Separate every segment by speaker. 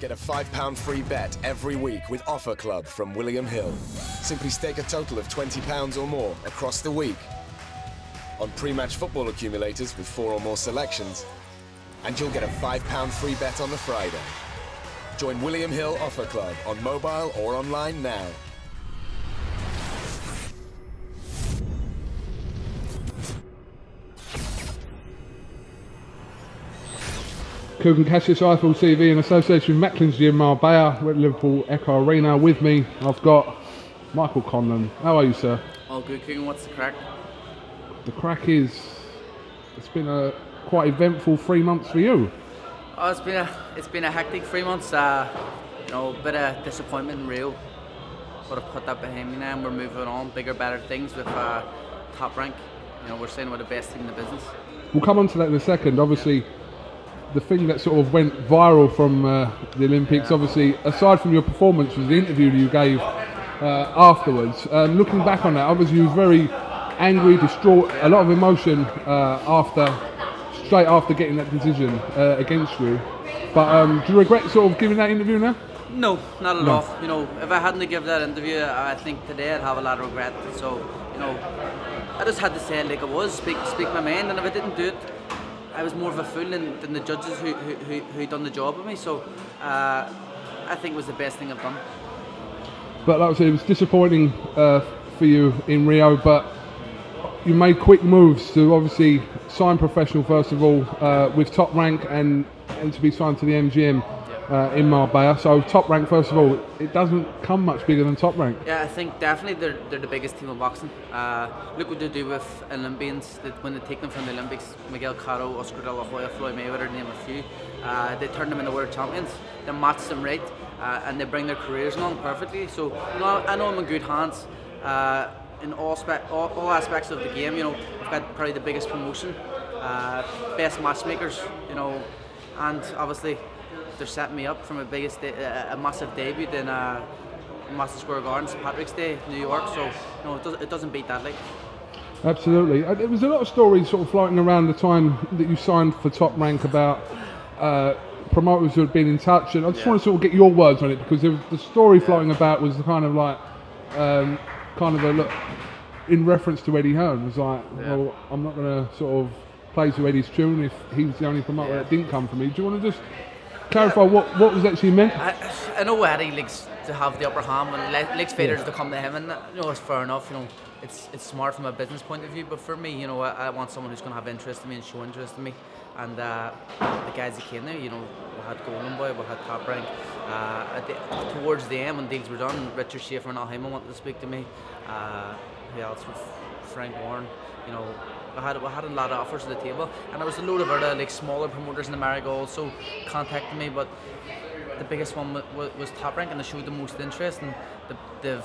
Speaker 1: Get a £5 free bet every week with Offer Club from William Hill. Simply stake a total of £20 or more across the week on pre-match football accumulators with 4 or more selections, and you'll get a £5 free bet on the Friday. Join William Hill Offer Club on mobile or online now.
Speaker 2: KUGAN CASSIUS Eiffel TV in association with Macklin's Gym Marbella. We're at Liverpool Echo Arena. With me, I've got Michael Conlan. How are you, sir?
Speaker 3: All good, KUGAN. What's the crack?
Speaker 2: The crack is, it's been a quite eventful 3 months for you.
Speaker 3: Oh, it's been a hectic 3 months. A bit of disappointment in Rio, but I've put that behind me now, and we're moving on. Bigger, better things with Top Rank. We're saying we're the best team in the business. We'll
Speaker 2: come on to that in a second. Obviously, the thing that sort of went viral from the Olympics, obviously, aside from your performance, was the interview that you gave afterwards. Looking back on that, obviously you was very angry, distraught, a lot of emotion straight after getting that decision against you. But do you regret sort of giving that interview now?
Speaker 3: No, not at all. If I hadn't given that interview, I think today I'd have a lot of regret. So, I just had to say it like it was, speak my mind, and if I didn't do it, I was more of a fool than the judges who done the job with me. So I think it was the best thing I've done.
Speaker 2: But like I said, it was disappointing for you in Rio, but you made quick moves to obviously sign professional first of all with Top Rank and to be signed to the MGM in Marbella. So Top Rank first of all, it doesn't come much bigger than Top Rank.
Speaker 3: Yeah, I think definitely they're the biggest team in boxing. Look what they do with Olympians when they take them from the Olympics. Miguel Cotto, Oscar De La Hoya, Floyd Mayweather, name a few. They turn them into world champions. They match them right, and they bring their careers along perfectly. So I know I'm in good hands. In all aspects of the game, we've got probably the biggest promotion, best matchmakers, and obviously they're setting me up from a massive debut in Madison Square Garden, St. Patrick's Day, New York. So it doesn't beat that, like.
Speaker 2: Absolutely. There was a lot of stories sort of floating around the time that you signed for Top Rank about promoters who had been in touch, and I just want to sort of get your words on it, because the story floating about was kind of like kind of a look in reference to Eddie Hearn. It was like, well, I'm not going to sort of play to Eddie's tune if he's the only promoter that didn't come for me. Do you want to just clarify what was actually meant?
Speaker 3: I know Eddie likes to have the upper hand and likes fighters to come to him, and it's fair enough. It's smart from a business point of view, but for me, I want someone who's going to have interest in me and show interest in me. And the guys that came there, we had Golden Boy, we had Top Rank. Towards the end, when deals were done, Richard Schaefer and Al Heyman wanted to speak to me. Who else? Frank Warren. I had a lot of offers to the table, and there was a load of other like smaller promoters in America also contacting me, but the biggest one was Top Rank, and they showed the most interest, and they've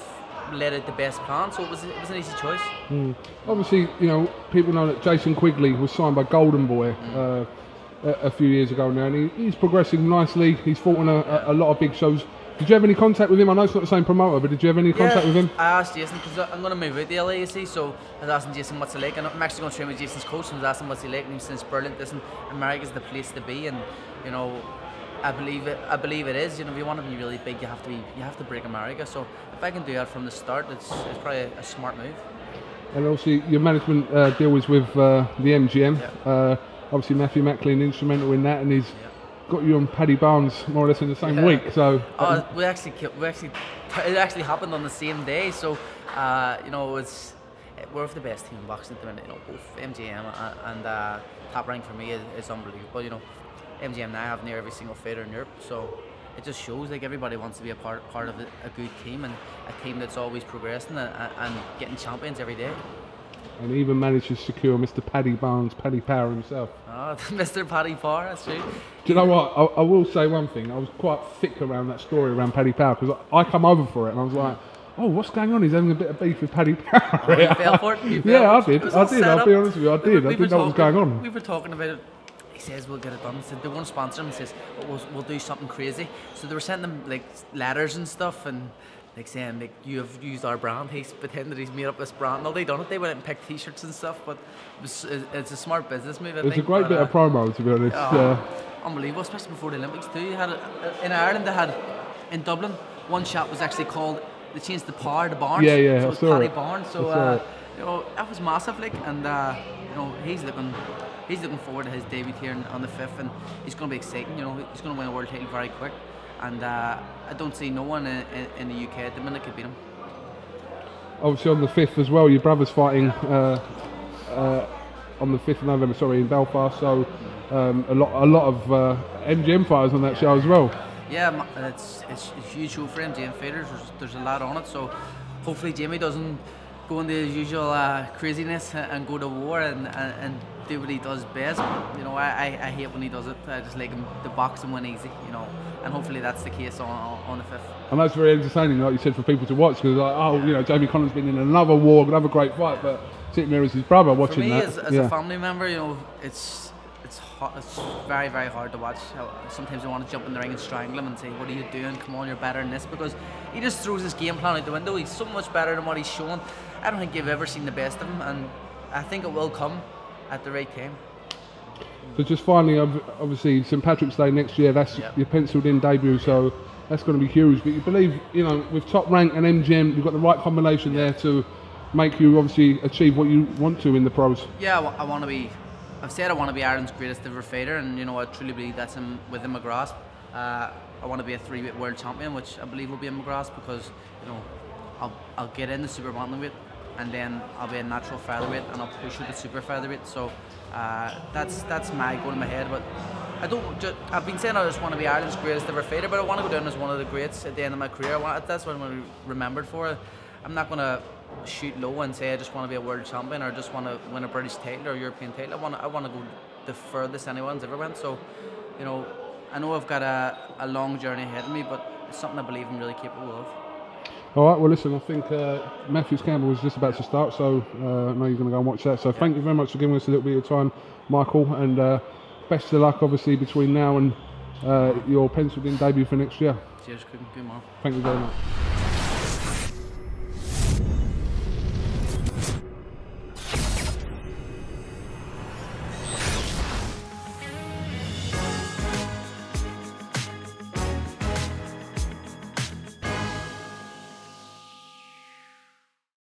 Speaker 3: laid out the best plan, so it was an easy choice.
Speaker 2: Obviously, people know that Jason Quigley was signed by Golden Boy a few years ago now, and he's progressing nicely. He's fought on a lot of big shows. Did you have any contact with him? I know it's not the same promoter, but did you have any contact with him?
Speaker 3: I asked Jason, because I'm going to move out to LA, you see, so I was asking Jason what's it like, and I'm actually going to train with Jason's coach, and I was asking what's he like, and he says, brilliant, listen, America's the place to be, and I believe it is. If you want to be really big, you have to break America. So if I can do that from the start, it's probably a smart move.
Speaker 2: And also, your management deal was with the MGM. Obviously, Matthew Macklin instrumental in that, and he's got you on Paddy Barnes more or less in the same week. So
Speaker 3: it actually happened on the same day. So we're the best team in boxing at the minute. Both MGM and Top Rank for me is unbelievable. MGM now have near every single fighter in Europe, so it just shows like everybody wants to be a part of a good team, and a team that's always progressing and getting champions every day.
Speaker 2: And he even managed to secure Mr. Paddy Barnes, Paddy Power himself.
Speaker 3: Oh, Mr. Paddy Power, that's true.
Speaker 2: Do you know what? I will say one thing. I was quite thick around that story around Paddy Power, because I come over for it and I was like, oh, what's going on? He's having a bit of beef with Paddy Power.
Speaker 3: Oh, you fell for it?
Speaker 2: I did. I'll be honest with you, I did. I didn't know what was going on.
Speaker 3: We were talking about it. He says we'll get it done. He said they want to sponsor him. He says we'll do something crazy. So they were sending them like letters and stuff, and like saying, like, you have used our brand. He's pretended he's made up this brand. No, they done it. They went out and picked T-shirts and stuff. But it's a smart business move. I think.
Speaker 2: It's a great bit of promo, to be honest.
Speaker 3: Unbelievable, especially before the Olympics too. You had in Ireland. They had in Dublin. One shop was actually called. They changed the Power to Barnes.
Speaker 2: Yeah, yeah.
Speaker 3: So it was Paddy Barnes. So you know, that was massive. Like, and you know, he's looking forward to his debut here on the 5th, and he's going to be exciting. You know, he's going to win a world title very quick. And I don't see no one in the UK at the minute could beat him.
Speaker 2: Obviously on the 5th as well, your brother's fighting on the 5th of November, sorry, in Belfast. So a lot of MGM fighters on that show as well.
Speaker 3: Yeah, it's a huge show for MGM fighters. There's a lot on it. So hopefully Jamie doesn't go into his usual craziness and go to war and do what he does best. You know, I hate when he does it. I just like him to box and win easy, you know, and hopefully that's the case on the 5th.
Speaker 2: And that's very entertaining, like you said, for people to watch, because like, oh, you know, Jamie Conlan's been in another war, another great fight, but sitting there as his brother watching
Speaker 3: for me,
Speaker 2: that.
Speaker 3: as a family member, you know, it's very, very hard to watch. Sometimes I want to jump in the ring and strangle him and say, what are you doing? Come on, you're better than this, because he just throws his game plan out the window. He's so much better than what he's shown. I don't think you've ever seen the best of him, and I think it will come at the right time.
Speaker 2: So just finally, obviously St Patrick's Day next year, that's your penciled in debut, so that's going to be huge. But you believe, you know, with Top Rank and MGM, you've got the right combination there to make you obviously achieve what you want to in the pros.
Speaker 3: Yeah, I want to be, I've said I want to be Ireland's greatest ever fighter, and you know, I truly believe that's within my grasp. I want to be a 3-weight world champion, which I believe will be in my grasp, because you know, I'll get in the super bantamweight, and then I'll be a natural featherweight, and I'll push with the super featherweight. So that's my goal in my head. But I've been saying I just want to be Ireland's greatest ever fighter, but I want to go down as one of the greats at the end of my career. That's what I'm going to be remembered for. I'm not going to shoot low and say I just want to be a world champion or just want to win a British title or European title. I want to go the furthest anyone's ever went. So, you know I've got a long journey ahead of me, but it's something I believe I'm really capable of.
Speaker 2: All right, well listen, I think Matthews Campbell was just about to start, so I know you're going to go and watch that. So thank you very much for giving us a little bit of time, Michael, and best of luck obviously between now and your penciled in debut for next year.
Speaker 3: Cheers, good man.
Speaker 2: Thank you very much.